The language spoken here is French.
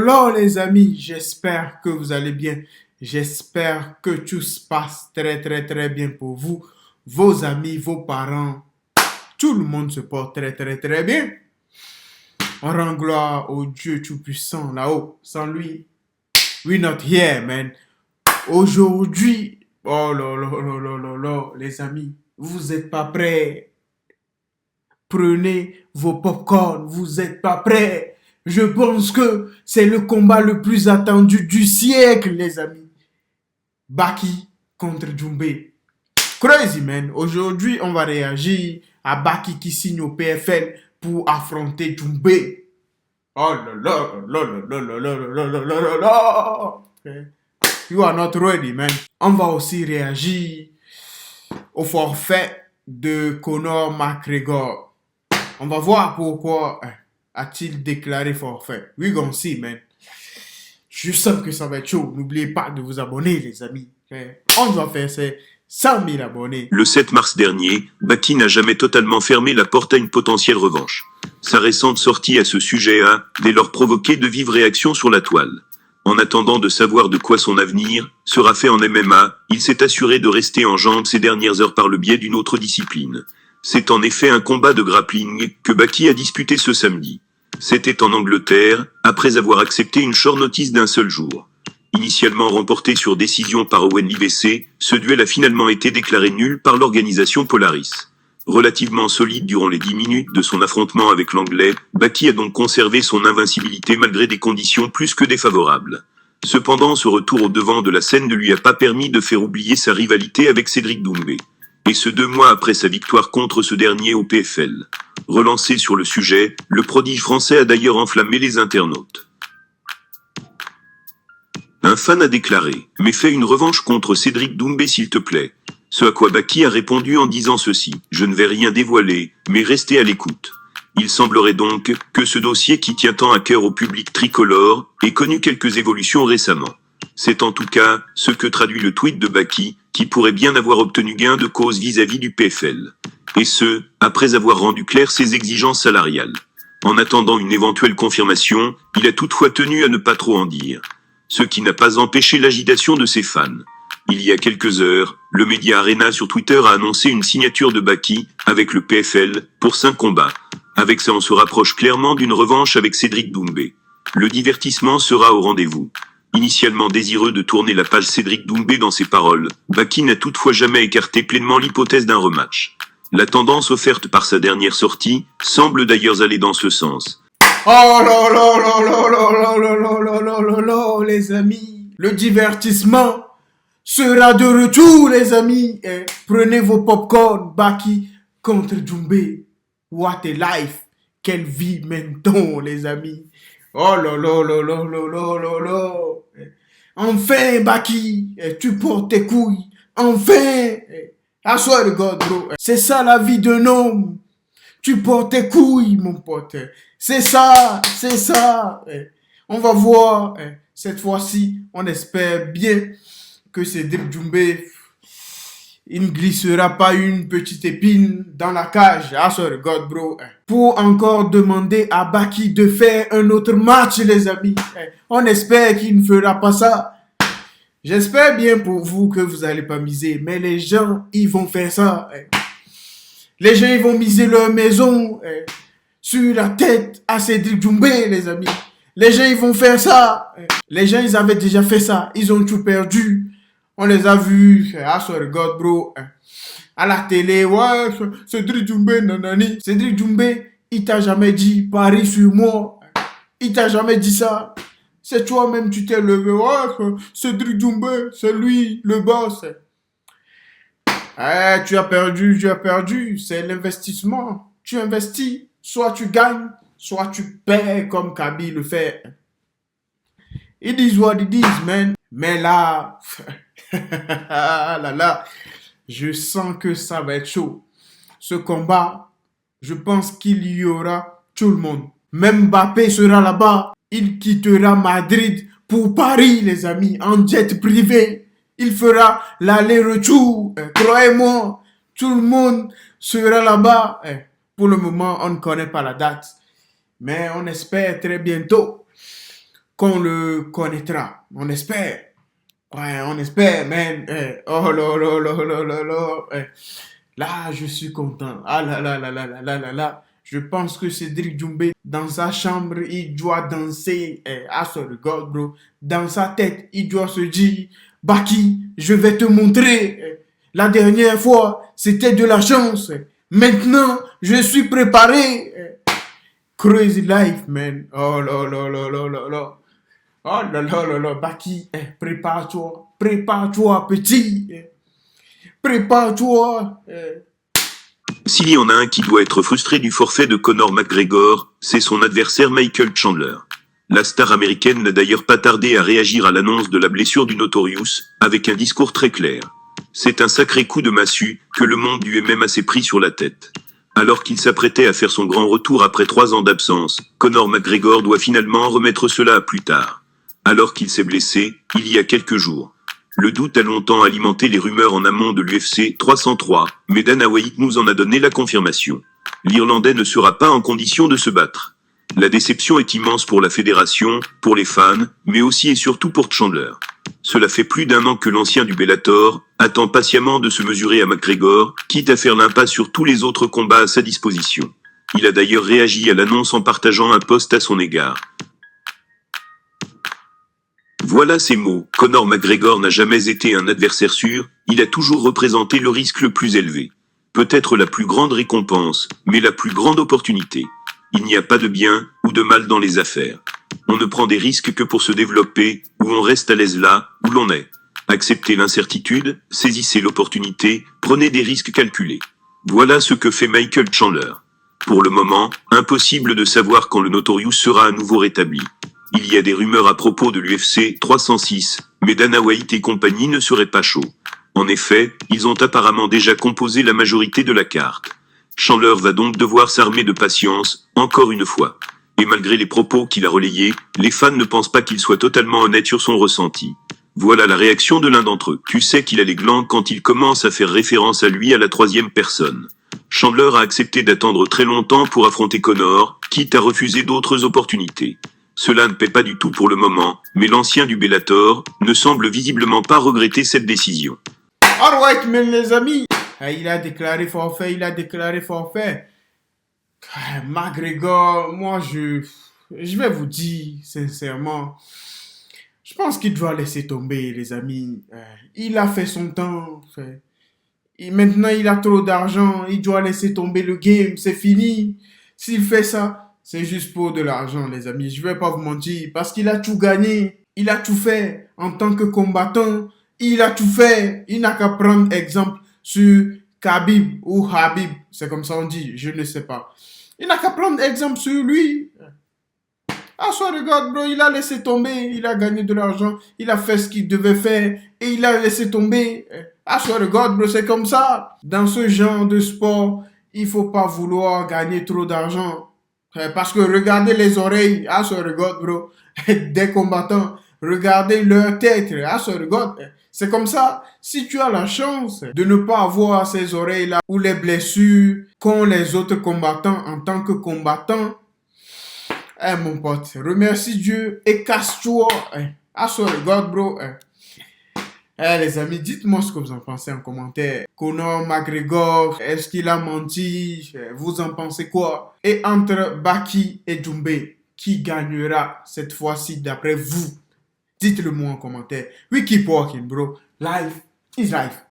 là, les amis, j'espère que vous allez bien. J'espère que tout se passe très bien pour vous, vos amis, vos parents. Tout le monde se porte très bien. On rend gloire au Dieu Tout-Puissant là-haut. Sans lui, we're not here, man. Aujourd'hui, oh là, les amis, vous êtes pas prêts. Prenez vos popcorn, vous êtes pas prêts. Je pense que c'est le combat le plus attendu du siècle, les amis. Baki contre Doumbé. Crazy, man. Aujourd'hui, on va réagir à Baki qui signe au PFL pour affronter Doumbé. Oh là. You are not ready, man. On va aussi réagir au forfait de Conor McGregor. On va voir pourquoi a-t-il déclaré forfait. We gonna see, man. Je sens que ça va être chaud. N'oubliez pas de vous abonner, les amis. On doit faire ces 100 000 abonnés. Le 7 mars dernier, Baki n'a jamais totalement fermé la porte à une potentielle revanche. Sa récente sortie à ce sujet a, dès lors, provoqué de vives réactions sur la toile. En attendant de savoir de quoi son avenir sera fait en MMA, il s'est assuré de rester en jambes ces dernières heures par le biais d'une autre discipline. C'est en effet un combat de grappling que Baki a disputé ce samedi. C'était en Angleterre, après avoir accepté une short notice d'un seul jour. Initialement remporté sur décision par Owen Livesey, ce duel a finalement été déclaré nul par l'organisation Polaris. Relativement solide durant les 10 minutes de son affrontement avec l'Anglais, Baki a donc conservé son invincibilité malgré des conditions plus que défavorables. Cependant, ce retour au devant de la scène ne lui a pas permis de faire oublier sa rivalité avec Cédric Doumbé. Et ce 2 mois après sa victoire contre ce dernier au PFL. Relancé sur le sujet, le prodige français a d'ailleurs enflammé les internautes. Un fan a déclaré « Mais fais une revanche contre Cédric Doumbé s'il te plaît ». Ce à quoi Baki a répondu en disant ceci « Je ne vais rien dévoiler, mais restez à l'écoute ». Il semblerait donc que ce dossier qui tient tant à cœur au public tricolore ait connu quelques évolutions récemment. C'est en tout cas ce que traduit le tweet de Baki, qui pourrait bien avoir obtenu gain de cause vis-à-vis du PFL. Et ce, après avoir rendu clair ses exigences salariales. En attendant une éventuelle confirmation, il a toutefois tenu à ne pas trop en dire. Ce qui n'a pas empêché l'agitation de ses fans. Il y a quelques heures, le média Arena sur Twitter a annoncé une signature de Baki, avec le PFL, pour 5 combats. Avec ça on se rapproche clairement d'une revanche avec Cédric Doumbé. Le divertissement sera au rendez-vous. Initialement désireux de tourner la page Cédric Doumbé dans ses paroles, Baki n'a toutefois jamais écarté pleinement l'hypothèse d'un rematch. La tendance offerte par sa dernière sortie semble d'ailleurs aller dans ce sens. Oh là, les amis. Le divertissement sera de retour, les amis. Prenez vos popcorn, Baki contre Doumbé. What a life. Quelle vie mène-t-on, les amis. Oh là. Enfin, Baki, tu portes tes couilles. Enfin. I swear to God, bro. C'est ça la vie d'un homme. Tu portes tes couilles, mon pote. C'est ça. On va voir. Cette fois-ci, on espère bien que Cédric Doumbé, il ne glissera pas une petite épine dans la cage. I swear to God, bro. Pour encore demander à Baki de faire un autre match, les amis. On espère qu'il ne fera pas ça. J'espère bien pour vous que vous n'allez pas miser, mais les gens, ils vont faire ça. Les gens, ils vont miser leur maison sur la tête à Cédric Doumbé, les amis. Les gens, ils vont faire ça. Les gens, ils avaient déjà fait ça. Ils ont tout perdu. On les a vus. I swear to God, bro. À la télé, ouais, Cédric Doumbé, nanani. Cédric Doumbé, il t'a jamais dit parie sur moi. Il t'a jamais dit ça. C'est toi-même, tu t'es levé. Ouais, Cédric Doumbé, c'est lui, le boss. Tu as perdu. C'est l'investissement. Tu investis, soit tu gagnes, soit tu perds comme Kaby le fait. It is what it is, man. Mais là, je sens que ça va être chaud. Ce combat, je pense qu'il y aura tout le monde. Même Mbappé sera là-bas. Il quittera Madrid pour Paris, les amis, en jet privé. Il fera l'aller-retour. Croyez-moi, tout le monde sera là-bas. Pour le moment, on ne connaît pas la date. Mais on espère très bientôt. qu'on le connaîtra. On espère. Ouais, on espère, man. Oh là là là là là là. Là, je suis content. Ah là là là là là là là là. Je pense que Cédric Doumbé, dans sa chambre, il doit danser. Ah, ce regarde, bro. Dans sa tête, il doit se dire, Baki, je vais te montrer. La dernière fois, c'était de la chance. Maintenant, je suis préparé. Crazy life, man. Oh là là là là là là. Oh là là là là, Baki, prépare-toi. Prépare-toi, petit. Prépare-toi. S'il y en a un qui doit être frustré du forfait de Conor McGregor, c'est son adversaire Michael Chandler. La star américaine n'a d'ailleurs pas tardé à réagir à l'annonce de la blessure du Notorious, avec un discours très clair. C'est un sacré coup de massue, que le monde lui est même assez pris sur la tête. Alors qu'il s'apprêtait à faire son grand retour après 3 ans d'absence, Conor McGregor doit finalement remettre cela à plus tard. Alors qu'il s'est blessé, il y a quelques jours. Le doute a longtemps alimenté les rumeurs en amont de l'UFC 303, mais Dana White nous en a donné la confirmation. L'Irlandais ne sera pas en condition de se battre. La déception est immense pour la fédération, pour les fans, mais aussi et surtout pour Chandler. Cela fait plus d'1 an que l'ancien du Bellator attend patiemment de se mesurer à McGregor, quitte à faire l'impasse sur tous les autres combats à sa disposition. Il a d'ailleurs réagi à l'annonce en partageant un post à son égard. Voilà ces mots. Conor McGregor n'a jamais été un adversaire sûr, il a toujours représenté le risque le plus élevé. Peut-être la plus grande récompense, mais la plus grande opportunité. Il n'y a pas de bien ou de mal dans les affaires. On ne prend des risques que pour se développer, ou on reste à l'aise là où l'on est. Acceptez l'incertitude, saisissez l'opportunité, prenez des risques calculés. Voilà ce que fait Michael Chandler. Pour le moment, impossible de savoir quand le Notorious sera à nouveau rétabli. Il y a des rumeurs à propos de l'UFC 306, mais Dana White et compagnie ne seraient pas chauds. En effet, ils ont apparemment déjà composé la majorité de la carte. Chandler va donc devoir s'armer de patience, encore une fois. Et malgré les propos qu'il a relayés, les fans ne pensent pas qu'il soit totalement honnête sur son ressenti. Voilà la réaction de l'un d'entre eux. Tu sais qu'il a les glandes quand il commence à faire référence à lui à la 3e personne. Chandler a accepté d'attendre très longtemps pour affronter Conor, quitte à refuser d'autres opportunités. Cela ne paie pas du tout pour le moment, mais l'ancien du Bellator ne semble visiblement pas regretter cette décision. Alright, mais les amis, il a déclaré forfait, il a déclaré forfait. McGregor, moi je vais vous dire sincèrement, je pense qu'il doit laisser tomber les amis. Il a fait son temps. Et maintenant il a trop d'argent, il doit laisser tomber le game, c'est fini. S'il fait ça, c'est juste pour de l'argent les amis, je vais pas vous mentir, parce qu'il a tout gagné, il a tout fait en tant que combattant, il a tout fait, il n'a qu'à prendre exemple sur Khabib ou Habib, c'est comme ça on dit, je ne sais pas. Il n'a qu'à prendre exemple sur lui. Ah, ça regarde, bro, il a laissé tomber, il a gagné de l'argent, il a fait ce qu'il devait faire et il a laissé tomber. Ah, ça regarde, bro, c'est comme ça. Dans ce genre de sport, il faut pas vouloir gagner trop d'argent. Parce que regardez les oreilles, ah, ça regarde, bro, des combattants, regardez leur tête, ah, ça regarde. C'est comme ça, si tu as la chance de ne pas avoir ces oreilles-là ou les blessures qu'ont les autres combattants en tant que combattants, mon pote, remercie Dieu et casse-toi. Ah, so regarde, bro. Les amis, dites-moi ce que vous en pensez en commentaire. Conor McGregor, est-ce qu'il a menti? Vous en pensez quoi? Et entre Baki et Doumbé, qui gagnera cette fois-ci d'après vous? Dites-le moi en commentaire. We keep walking, bro. Life is life.